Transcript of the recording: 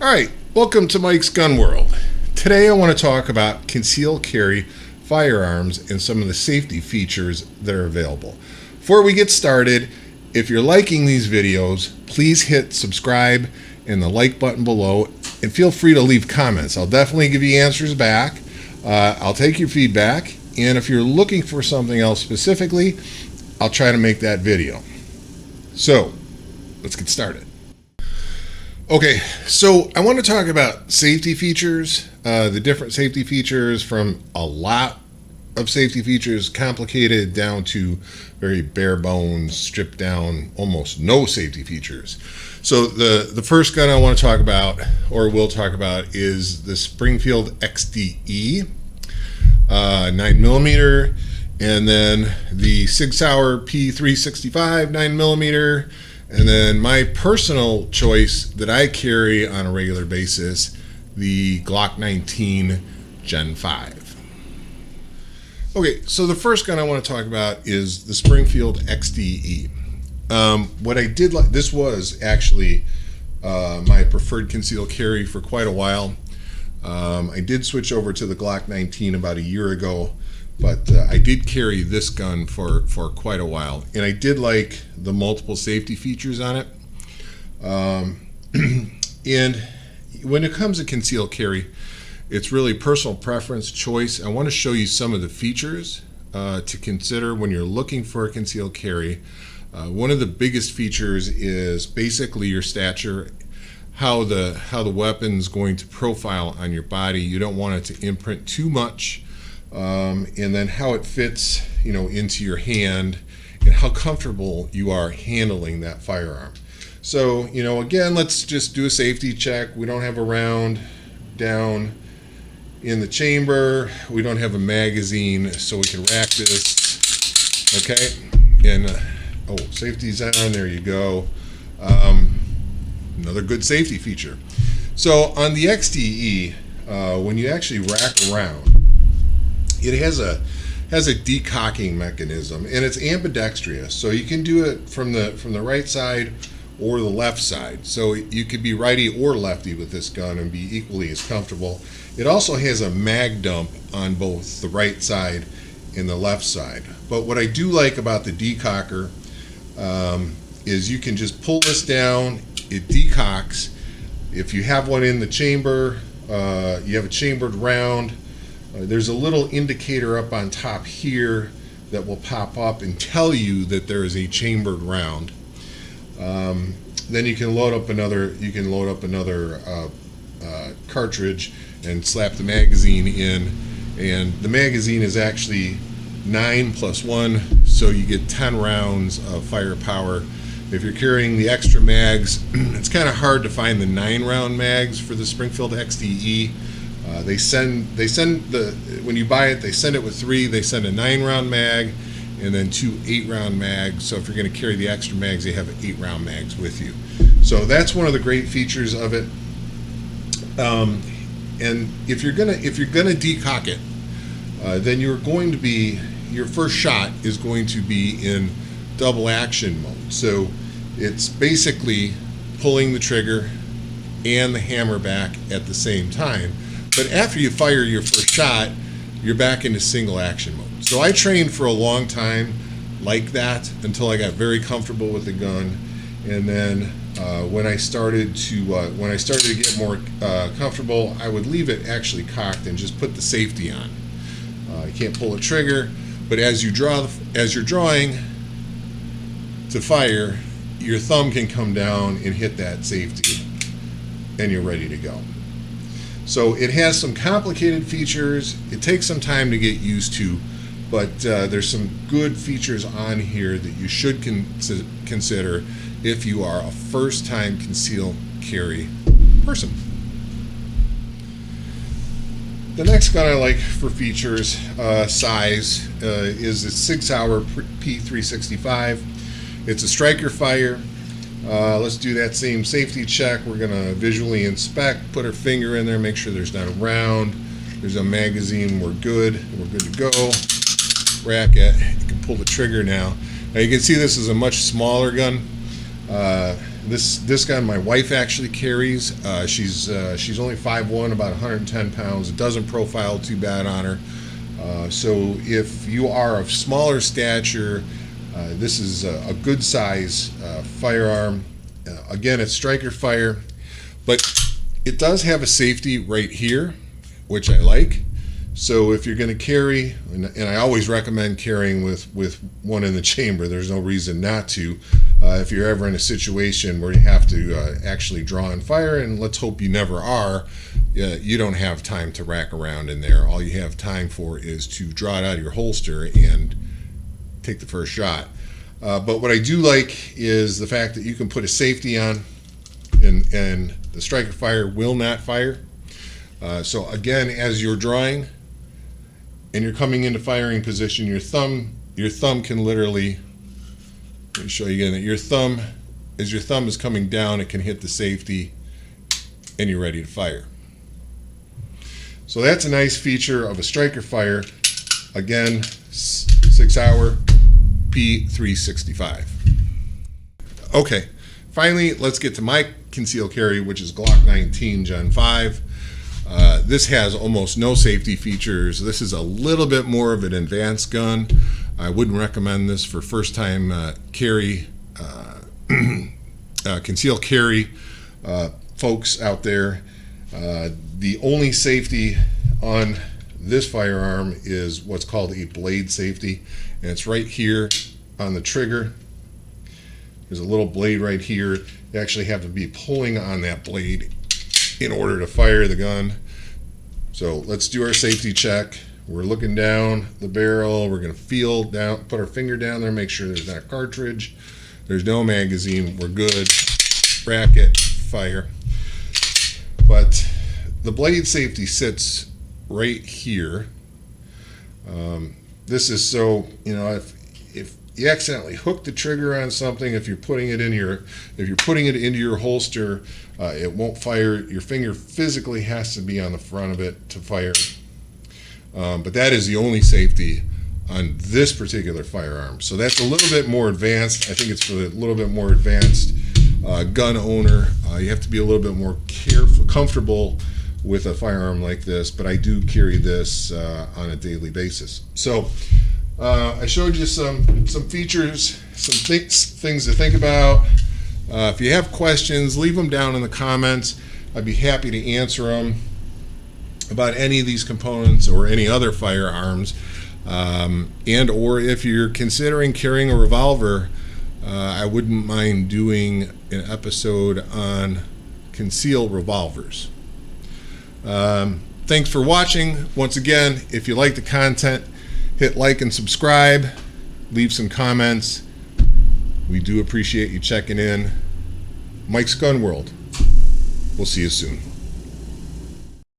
Alright, welcome to Mike's Gun World. Today I want to talk about conceal carry firearms and some of the safety features that are available. Before we get started, if you're liking these videos, please hit subscribe and the like button below, and feel free to leave comments. I'll definitely give you answers back. I'll take your feedback, and if you're looking for something else specifically, I'll try to make that video. So, let's get started. Okay, so I want to talk about safety features, the different safety features, from a lot of safety features, complicated, down to very bare bones, stripped down, almost no safety features. So the first gun I want to talk about, or will talk about, is the Springfield XD 9mm, and then the Sig Sauer P365 9mm. And then my personal choice that I carry on a regular basis, the Glock 19 Gen 5. Okay, so the first gun I want to talk about is the Springfield XD. What I did like, this was actually my preferred concealed carry for quite a while. I did switch over to the Glock 19 about a year ago, but I did carry this gun for quite a while, and I did like the multiple safety features on it. And when it comes to concealed carry, it's really personal preference, choice. I want to show you some of the features to consider when you're looking for a concealed carry. One of the biggest features is basically your stature, how the weapon's going to profile on your body. You don't want it to imprint too much. And then how it fits, into your hand, and how comfortable you are handling that firearm. So, again, let's just do a safety check. We don't have a round down in the chamber. We don't have a magazine, so we can rack this. Okay, and safety's on. There you go. Another good safety feature. So on the XDE, when you actually rack around, it has a decocking mechanism, and it's ambidextrous, so you can do it from the right side or the left side. So you could be righty or lefty with this gun and be equally as comfortable. It also has a mag dump on both the right side and the left side. But what I do like about the decocker is you can just pull this down. It decocks. If you have one in the chamber, you have a chambered round. There's a little indicator up on top here that will pop up and tell you that there is a chambered round. Then you can load up another. Cartridge and slap the magazine in, and the magazine is actually 9 + 1, so you get 10 rounds of firepower. If you're carrying the extra mags, it's kind of hard to find the 9-round mags for the Springfield XDE. They send when you buy it, they send it with 3. They send a 9-round mag and then 2 8-round mags. So if you're going to carry the extra mags, they have 8-round mags with you. So that's one of the great features of it. And if you're gonna decock it, then your first shot is going to be in double action mode. So it's basically pulling the trigger and the hammer back at the same time. But after you fire your first shot, you're back into single action mode. So I trained for a long time like that until I got very comfortable with the gun, and then when I started to get more comfortable, I would leave it actually cocked and just put the safety on. You can't pull a trigger, but as you're drawing to fire, your thumb can come down and hit that safety, and you're ready to go. So it has some complicated features. It takes some time to get used to, but there's some good features on here that you should consider if you are a first-time concealed carry person. The next gun I like for features, size, is the Sig Sauer P365. It's a striker fire. Let's do that same safety check. We're going to visually inspect, put our finger in there, make sure there's not a round. There's a magazine. We're good. We're good to go. Rack it. You can pull the trigger now. Now you can see this is a much smaller gun. This gun my wife actually carries. She's only 5'1", about 110 pounds. It doesn't profile too bad on her. So if you are of smaller stature, this is a good size firearm. Again, it's striker fire, but it does have a safety right here, which I like. So if you're going to carry, and I always recommend carrying with one in the chamber, there's no reason not to. If you're ever in a situation where you have to actually draw and fire, and let's hope you never are, you don't have time to rack around in there. All you have time for is to draw it out of your holster and take the first shot. But what I do like is the fact that you can put a safety on, and the striker fire will not fire. So again, as you're drawing and you're coming into firing position, your thumb can literally, let me show you again, that as your thumb is coming down, it can hit the safety and you're ready to fire. So that's a nice feature of a striker fire. Again, 6-hour P365. Okay, finally, let's get to my conceal carry, which is Glock 19 Gen 5. This has almost no safety features. This is a little bit more of an advanced gun. I wouldn't recommend this for first-time carry, conceal carry folks out there. The only safety on this firearm is what's called a blade safety, and it's right here on the trigger. There's a little blade right here. You actually have to be pulling on that blade in order to fire the gun. So let's do our safety check. We're looking down the barrel. We're going to feel down, put our finger down there, make sure there's not a cartridge. There's no magazine. We're good. Bracket, fire. But the blade safety sits right here. This is so, you know, if you accidentally hook the trigger on something, if you're putting it into your holster, it won't fire. Your finger physically has to be on the front of it to fire. But that is the only safety on this particular firearm. So that's a little bit more advanced. I think it's for a little bit more advanced gun owner. You have to be a little bit more comfortable with a firearm like this, but I do carry this on a daily basis. So I showed you some features, some things to think about. If you have questions, leave them down in the comments. I'd be happy to answer them about any of these components or any other firearms. And or if you're considering carrying a revolver, I wouldn't mind doing an episode on conceal revolvers. Thanks for watching. Once again, if you like the content, hit like and subscribe, leave some comments. We do appreciate you checking in. Mike's Gun World. We'll see you soon.